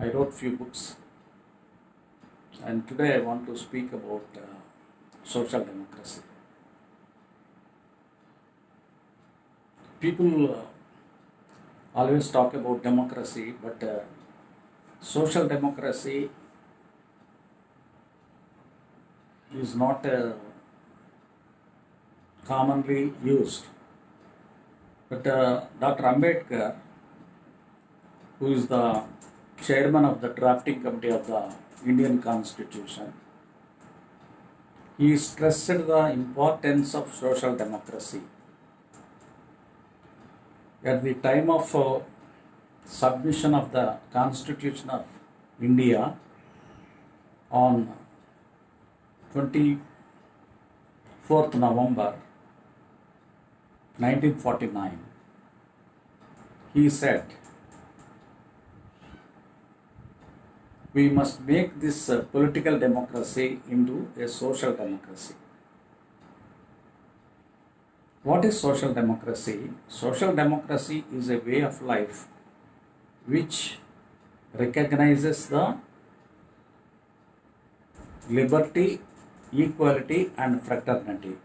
I wrote few books, and today I want to speak about social democracy. People always talk about democracy, but social democracy is not commonly used. But Dr. Ambedkar, who is the chairman of the drafting committee of the Indian Constitution, he stressed the importance of social democracy. At the time of submission of the Constitution of India on 24th November 1949, he said, we must make this political democracy into a social democracy. What is social democracy? Social democracy is a way of life which recognizes the liberty, equality, and fraternity.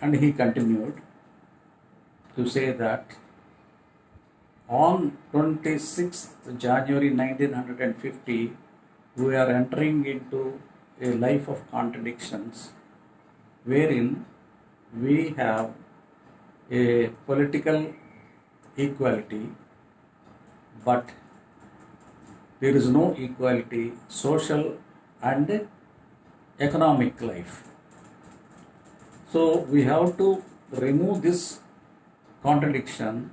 And he continued to say that on 26th January 1950, we are entering into a life of contradictions wherein we have a political equality, but there is no equality, social and economic life. So we have to remove this contradiction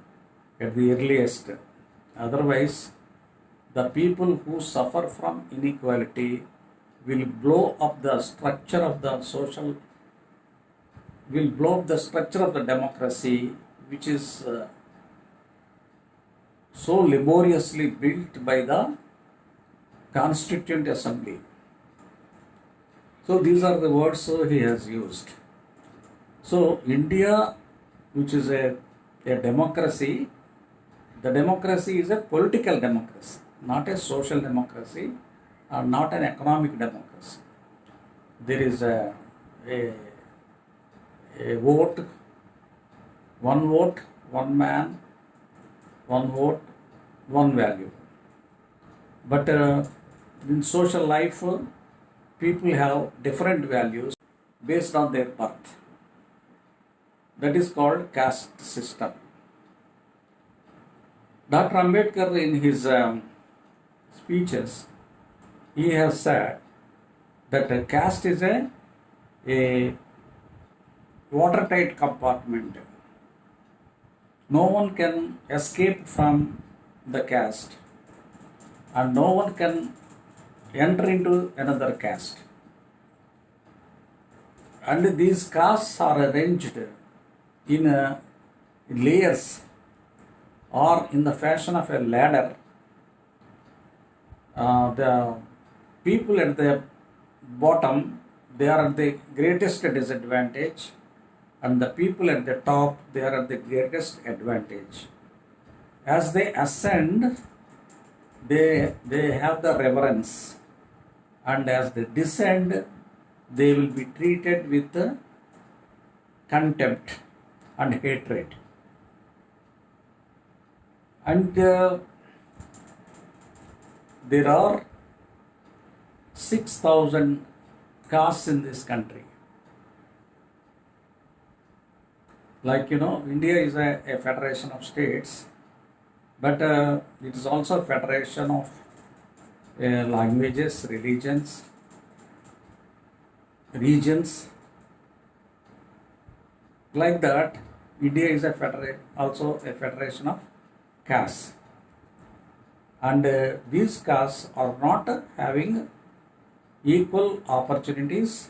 at the earliest. Otherwise, the people who suffer from inequality will blow up the structure of the democracy, which is so laboriously built by the Constituent Assembly. So these are the words he has used. So India, which is a democracy, the democracy is a political democracy, not a social democracy, or not an economic democracy. There is a vote, one man, one vote, one value. But in social life, people have different values based on their birth. That is called caste system. Dr. Ambedkar, in his speeches, he has said that caste is a watertight compartment. No one can escape from the caste, and no one can enter into another caste. And these castes are arranged in layers or in the fashion of a ladder. The people at the bottom, they are at the greatest disadvantage, and the people at the top, they are at the greatest advantage. As they ascend, they have the reverence, and as they descend, they will be treated with contempt and hatred. And there are 6,000 castes in this country. Like, India is a federation of states, but it is also a federation of languages, religions, regions. Like that, India is also a federation of castes. And these castes are not having equal opportunities,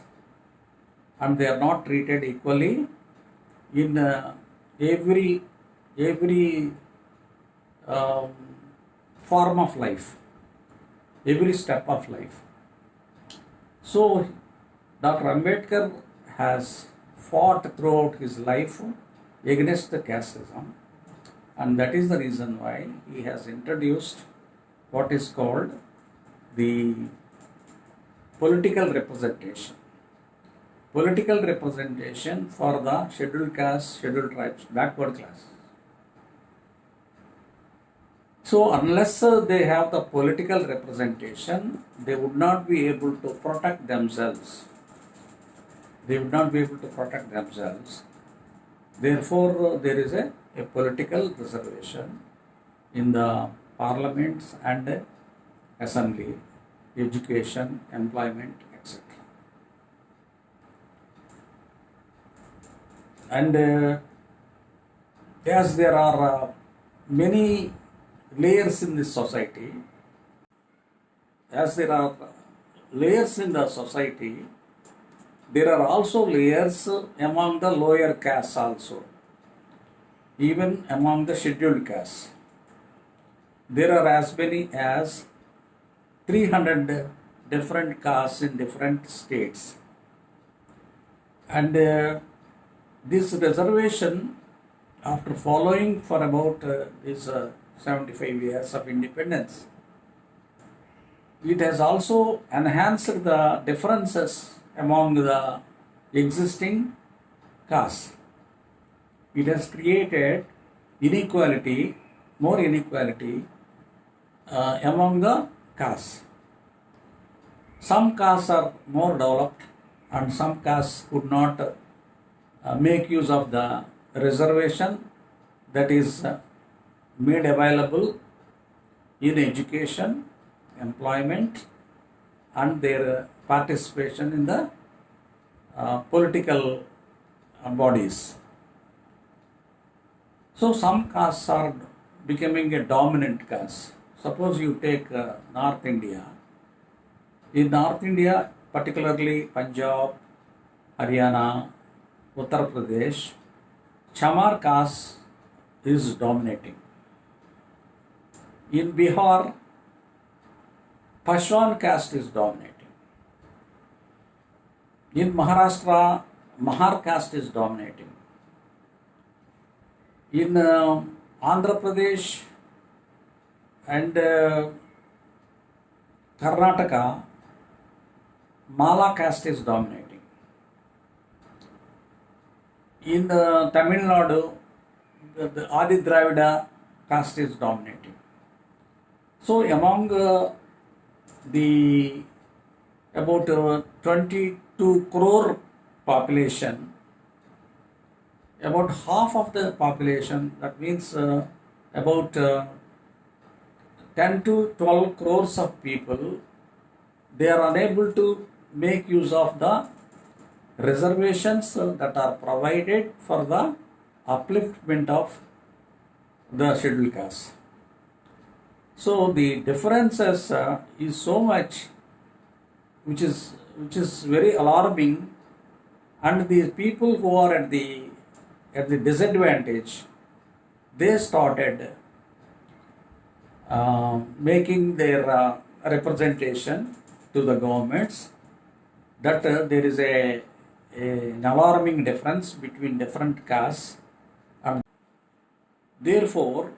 and they are not treated equally in every form of life, every step of life. So Dr. Ambedkar has fought throughout his life against the casteism, and that is the reason why he has introduced what is called the political representation. Political representation for the scheduled caste, scheduled tribes, backward class. So unless they have the political representation, they would not be able to protect themselves. They would not be able to protect themselves. Therefore, there is a political reservation in the parliaments and assembly, education, employment, etc. And as there are many layers in this society, as there are layers in the society, there are also layers among the lower castes also, even among the scheduled castes. There are as many as 300 different castes in different states. And this reservation, after following for about 75 years of independence, it has also enhanced the differences among the existing castes. It has created inequality, more inequality among the castes. Some castes are more developed and some castes could not make use of the reservation that is made available in education, employment, and their participation in the political bodies. So some castes are becoming a dominant caste. Suppose you take North India. In North India, particularly Punjab, Haryana, Uttar Pradesh, Chamar caste is dominating. In Bihar, Pashwan caste is dominating. In Maharashtra, Mahar caste is dominating. In Andhra Pradesh and Karnataka, Mala caste is dominating. In Tamil Nadu, the Adi Dravida caste is dominating. So among the about 22 crore population, about half of the population, that means about 10 to 12 crores of people, they are unable to make use of the reservations that are provided for the upliftment of the scheduled caste. So the differences is so much, which is very alarming, and the people who are at the disadvantage, they started making their representation to the governments that there is an alarming difference between different castes, and therefore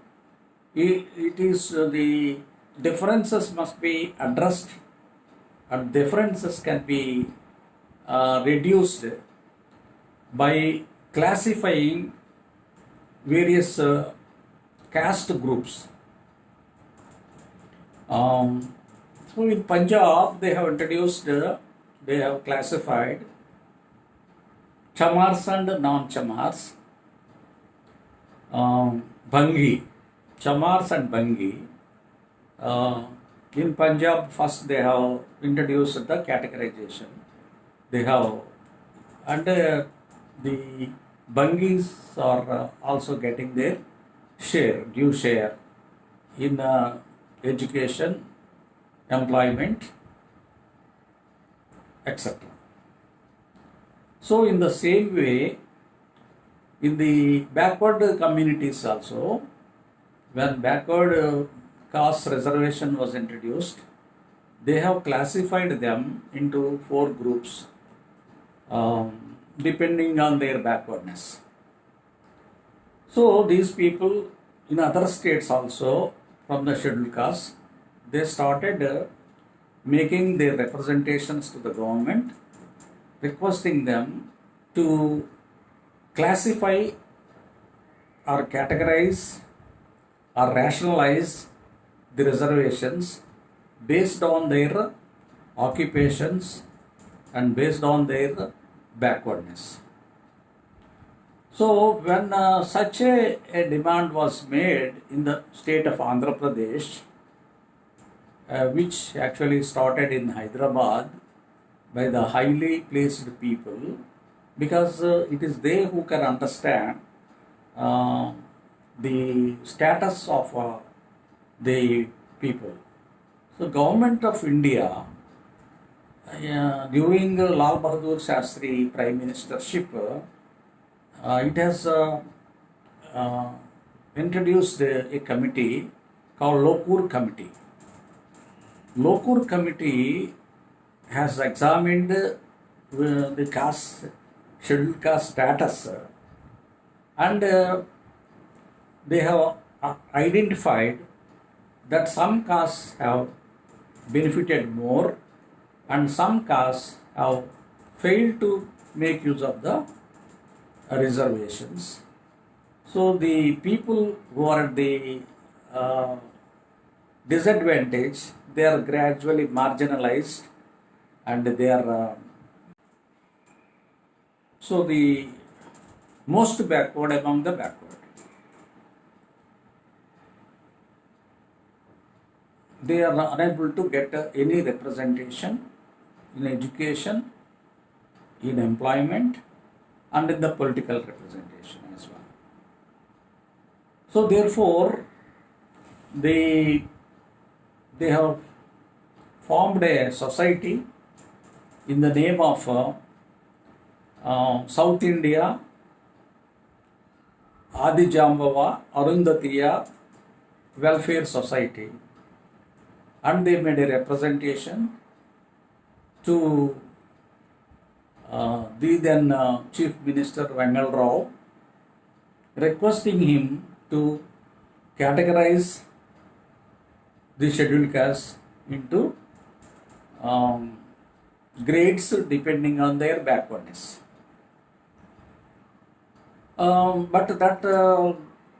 it is the differences must be addressed, and differences can be reduced by classifying various caste groups. So in Punjab, they have introduced, they have classified Chamars and non-Chamars, Bhangi, Chamars and Bhangi. In Punjab, first they have introduced the categorization. They have, and the Bhangis are also getting their share, due share in education, employment, etc. So in the same way, in the backward communities also, when backward caste reservation was introduced, they have classified them into 4 groups depending on their backwardness. So these people in other states also from the scheduled caste, they started making their representations to the government, requesting them to classify or categorize or rationalize the reservations based on their occupations and based on their backwardness. So when such a demand was made in the state of Andhra Pradesh, which actually started in Hyderabad by the highly placed people, because it is they who can understand uh, the status of the people. So government of India during Lal Bahadur Shastri Prime Ministership, it has introduced a committee called Lokur Committee. Lokur Committee has examined the caste, scheduled caste status, and they have identified that some castes have benefited more and some castes have failed to make use of the reservations. So the people who are at the disadvantage, they are gradually marginalized and they are so the most backward among the backward. They are unable to get any representation in education, in employment, and in the political representation as well. So therefore, they have formed a society in the name of South India Adi Jambava Arundhatiya Welfare Society, and they made a representation to the then Chief Minister Vengal Rao, requesting him to categorize the scheduled caste into grades depending on their backwardness. But that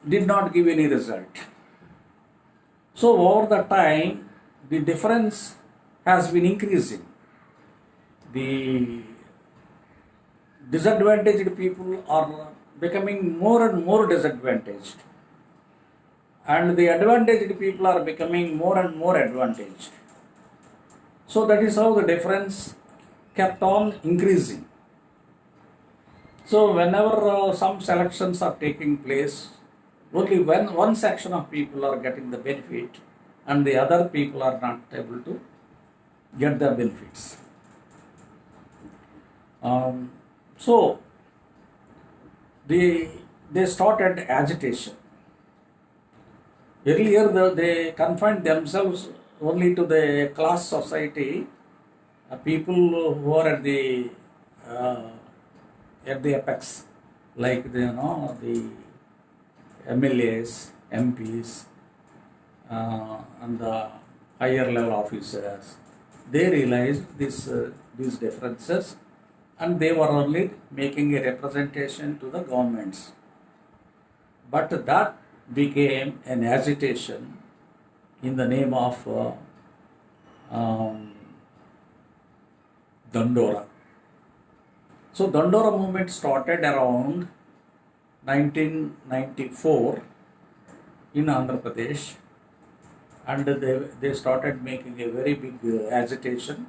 did not give any result. So over the time, the difference has been increasing. The disadvantaged people are becoming more and more disadvantaged, and the advantaged people are becoming more and more advantaged. So that is how the difference kept on increasing. So whenever some selections are taking place, only when one section of people are getting the benefit and the other people are not able to get the benefits. So they started agitation. Earlier they confined themselves only to the class society, people who are at the apex, like the MLAs, MPs, and the higher level officers. They realized these differences, and they were only making a representation to the governments. But that became an agitation in the name of Dandora. So Dandora movement started around 1994 in Andhra Pradesh, and they started making a very big agitation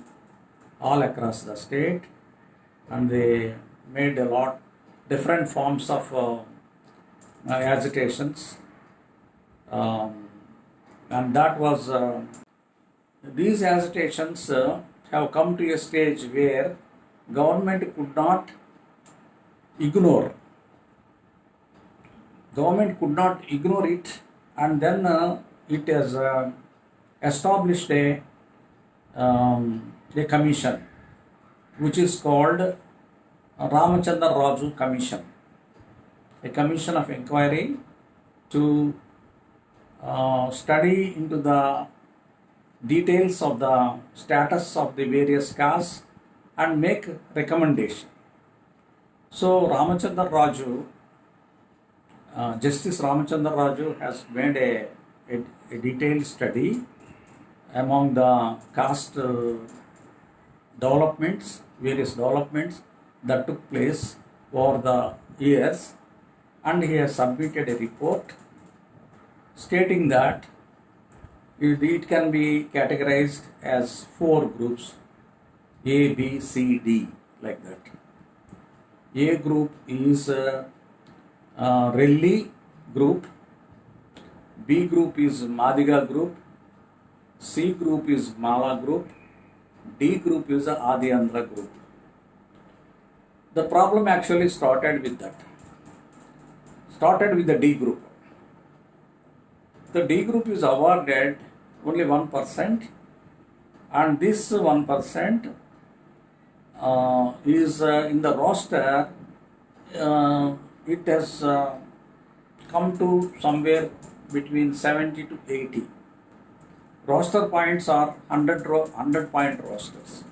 all across the state, and they made a lot different forms of agitations, and that was these agitations have come to a stage where government could not ignore it, and then it has established a commission which is called Ramachandra Raju Commission, a commission of inquiry to study into the details of the status of the various castes and make recommendation. So Ramachandra Raju, Justice Ramachandra Raju has made a detailed study among the caste developments, various developments that took place over the years, and he has submitted a report stating that it can be categorized as four groups: A, B, C, D, like that. A group is Relli group, B group is Madiga group, C group is Mala group, D group is the Adi Andhra group. The problem actually started with that. Started with the D group. The D group is awarded only 1%, and this 1% is in the roster. It has come to somewhere between 70 to 80. Roster points are 100 point rosters.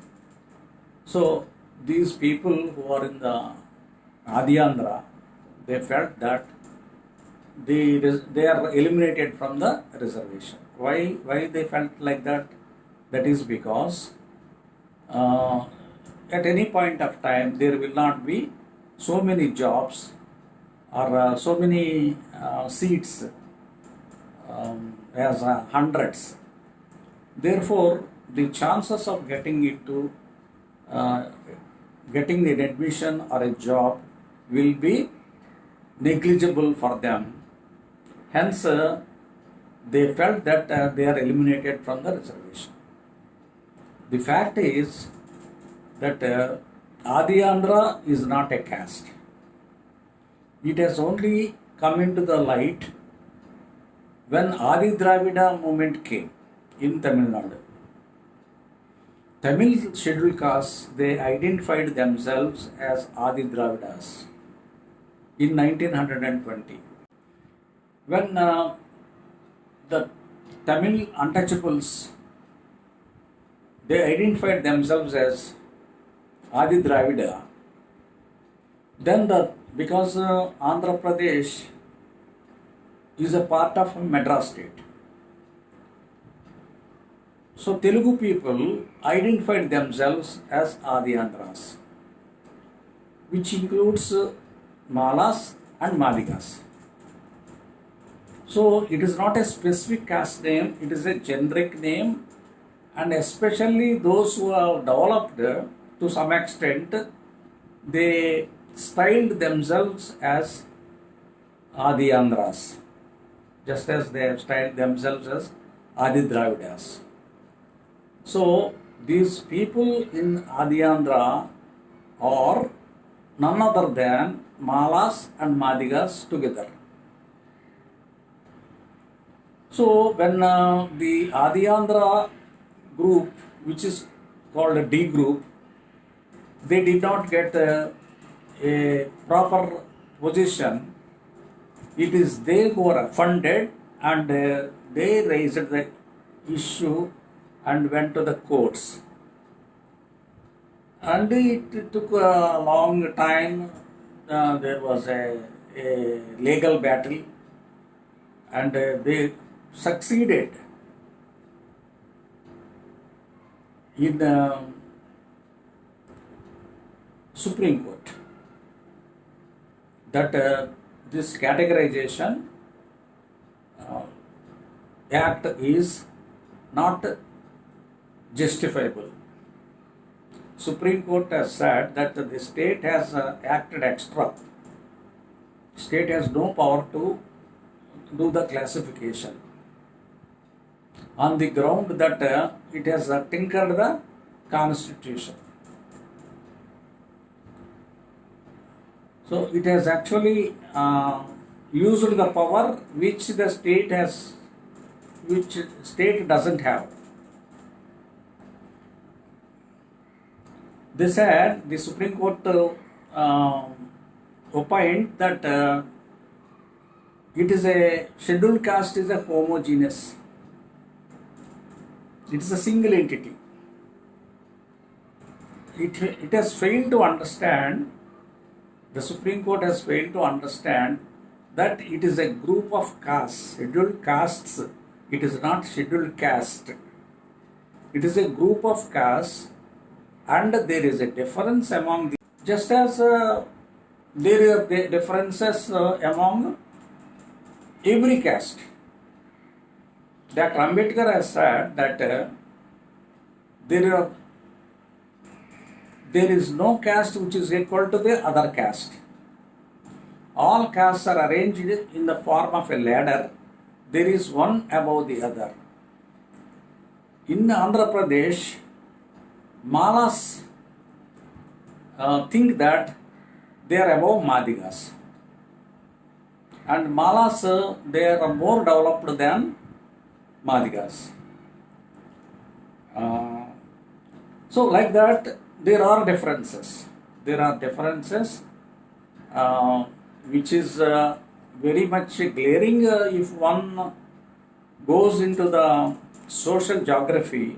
So these people who are in the Adi Andhra, they felt that they are eliminated from the reservation. Why they felt like that? That is because at any point of time there will not be so many jobs or so many seats as hundreds. Therefore, the chances of getting into getting an admission or a job will be negligible for them. Hence, they felt that they are eliminated from the reservation. The fact is that Adi Andhra is not a caste. It has only come into the light when Adi Dravida movement came in Tamil Nadu. Tamil scheduled castes, they identified themselves as Adi Dravidas in 1920. When the Tamil untouchables, they identified themselves as Adi Dravida, then because Andhra Pradesh is a part of Madras state, so Telugu people identified themselves as Adi Andhras, which includes Malas and Madigas. So it is not a specific caste name, it is a generic name, and especially those who have developed to some extent, they styled themselves as Adi Andhras, just as they have styled themselves as Adi Dravidas. So these people in Adi Andhra are none other than Malas and Madigas together. So when the Adi Andhra group, which is called a D group, they did not get a proper position, it is they who are offended, and they raised the issue and went to the courts. And it took a long time. There was a legal battle, and they succeeded in Supreme Court that this categorization act is not justifiable. Supreme Court has said that the state has acted extra. State has no power to do the classification on the ground that it has tinkered the constitution. So it has actually used the power which the state has, which state doesn't have. They said, the Supreme Court opined that it is a scheduled caste is a homogeneous. It is a single entity. It has failed to understand, the Supreme Court has failed to understand that it is a group of castes, scheduled castes. It is not scheduled caste. It is a group of castes, and there is a difference among the, just as there are differences among every caste. Dr. Ambedkar has said that there is no caste which is equal to the other caste. All castes are arranged in the form of a ladder. There is one above the other. In Andhra Pradesh, Malas think that they are above Madigas. And Malas, they are more developed than Madigas. So like that, there are differences. There are differences which is very much glaring if one goes into the social geography.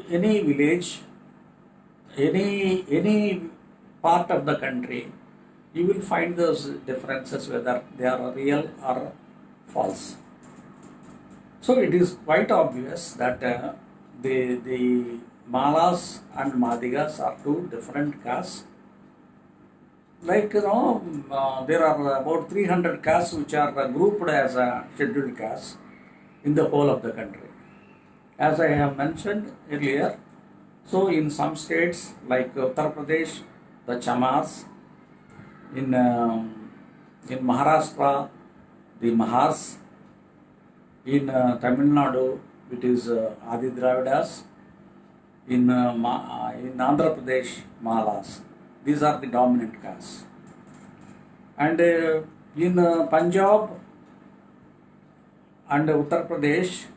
Any village, any part of the country, you will find those differences whether they are real or false. So it is quite obvious that the Malas and Madigas are two different castes. Like there are about 300 castes which are grouped as a scheduled caste in the whole of the country. As I have mentioned earlier, so in some states like Uttar Pradesh, the Chamas, in Maharashtra, the Mahars, in Tamil Nadu, it is Adi Dravidas, in Andhra Pradesh, Malas. These are the dominant castes. And in Punjab and Uttar Pradesh,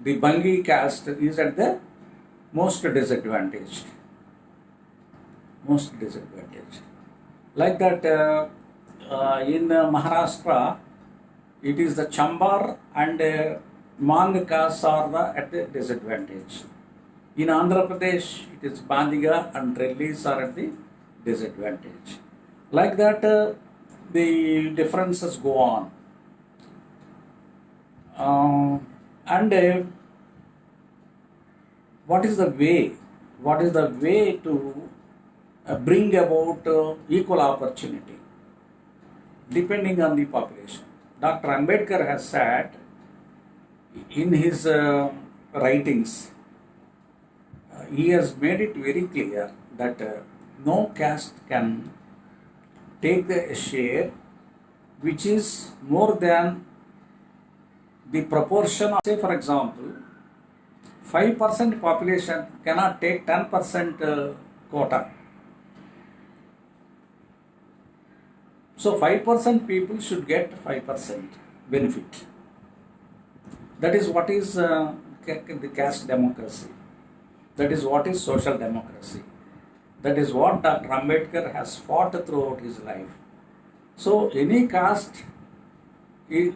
the Bangi caste is at the most disadvantaged. Most disadvantaged. Like that, in Maharashtra, it is the Chambar and Mang castes are at the disadvantage. In Andhra Pradesh, it is Bandiga and Rellis are at the disadvantage. Like that, the differences go on. And what is the way? What is the way to bring about equal opportunity? Depending on the population. Dr. Ambedkar has said in his writings, he has made it very clear that no caste can take the share which is more than the proportion of, say for example, 5% population cannot take 10% quota. So 5% people should get 5% benefit. That is what is the caste democracy. That is what is social democracy. That is what Dr. Ambedkar has fought throughout his life. So any caste, it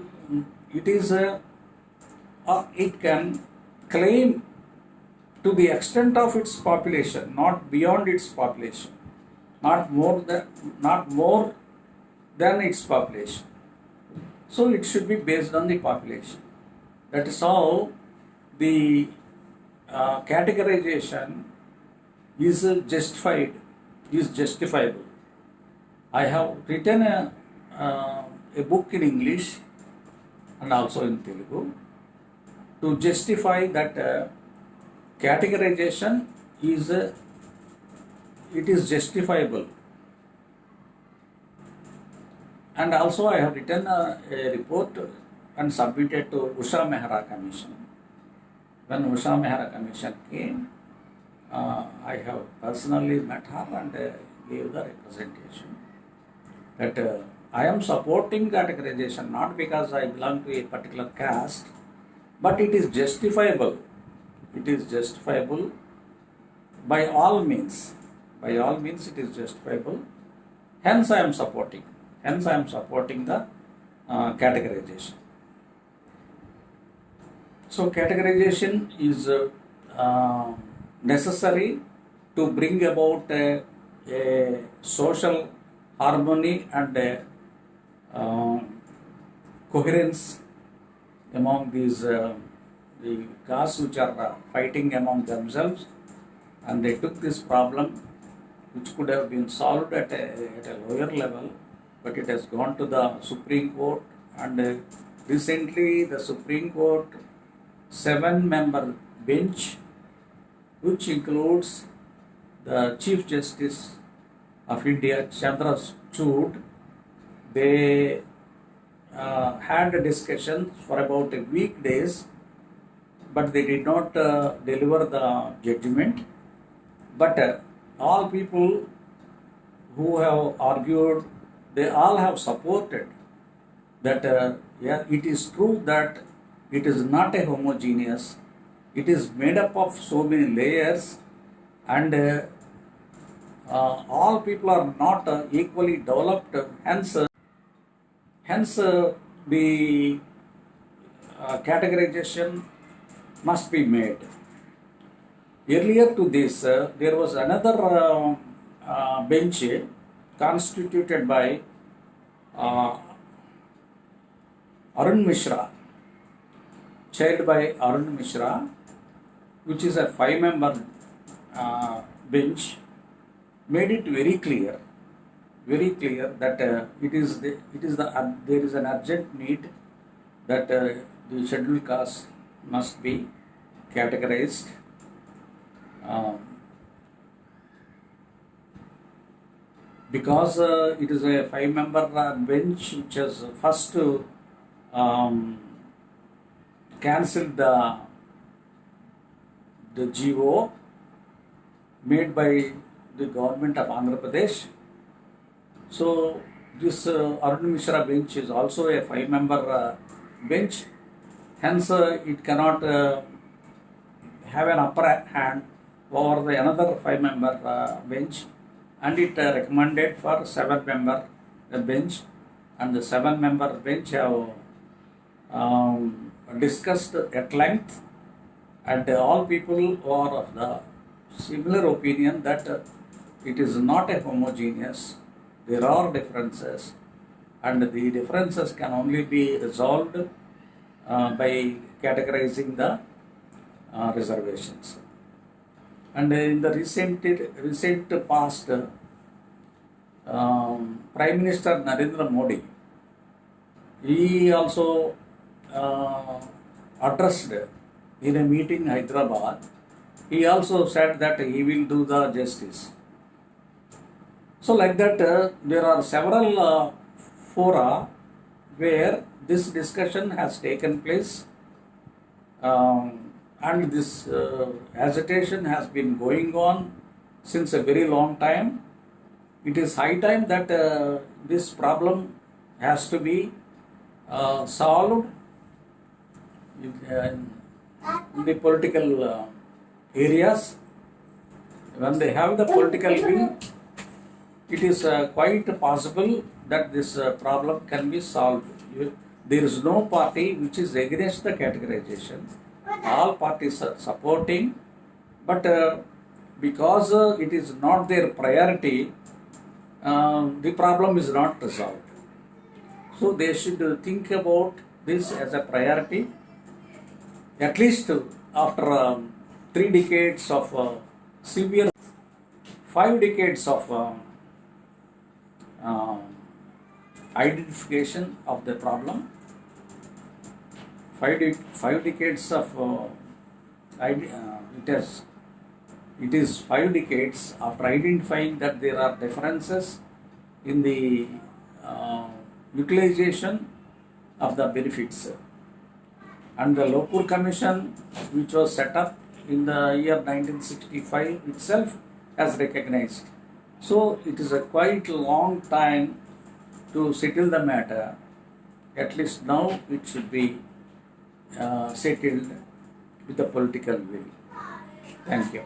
can claim to the extent of its population, not beyond its population, not more than its population. So it should be based on the population. That is how the categorization is justifiable. I have written a book in English and also in Telugu to justify that categorization is justifiable. And also I have written a report and submitted to Usha Mehra Commission. When Usha Mehra Commission came, I have personally met her and gave the representation that I am supporting categorization not because I belong to a particular caste, but it is justifiable. It is justifiable by all means. By all means it is justifiable. Hence I am supporting. Hence, I am supporting the categorization. So, categorization is necessary to bring about a social harmony and coherence among these the castes which are fighting among themselves, and they took this problem which could have been solved at a lower level, but it has gone to the Supreme Court, and recently the Supreme Court 7-member bench, which includes the Chief Justice of India, Chandrachud, they had a discussion for about a weekdays, but they did not deliver the judgment. But all people who have argued, they all have supported that yeah, it is true that it is not a homogeneous, it is made up of so many layers, and all people are not equally developed. Hence, the categorization must be made. Earlier to this, there was another bench constituted by Arun Mishra, chaired by Arun Mishra, which is a 5-member bench, made it very clear that there is an urgent need that the scheduled caste must be categorized. Because it is a 5-member bench which has first cancelled the GO made by the government of Andhra Pradesh. So this Arun Mishra bench is also a 5-member bench. Hence, it cannot have an upper hand over the another 5-member bench, and it recommended for 7-member bench, and the 7-member bench have discussed at length, and all people are of the similar opinion that it is not a homogeneous. There are differences, and the differences can only be resolved by categorizing the reservations. And in the recent past, Prime Minister Narendra Modi, he also addressed in a meeting in Hyderabad. He also said that he will do the justice. So like that, there are several fora where this discussion has taken place, and this agitation has been going on since a very long time. It is high time that this problem has to be solved in the political areas. When they have the political will, it is quite possible that this problem can be solved. There is no party which is against the categorization. All parties are supporting, but because it is not their priority, the problem is not resolved. So they should think about this as a priority. At least after 3 decades of severe, 5 decades of identification of the problem, 5 decades of it is 5 decades after identifying that there are differences in the utilization of the benefits, and the Lopur Commission, which was set up in the year 1965 itself, has recognized. So it is a quite long time to settle the matter. At least now it should be settled with the political will. Thank you.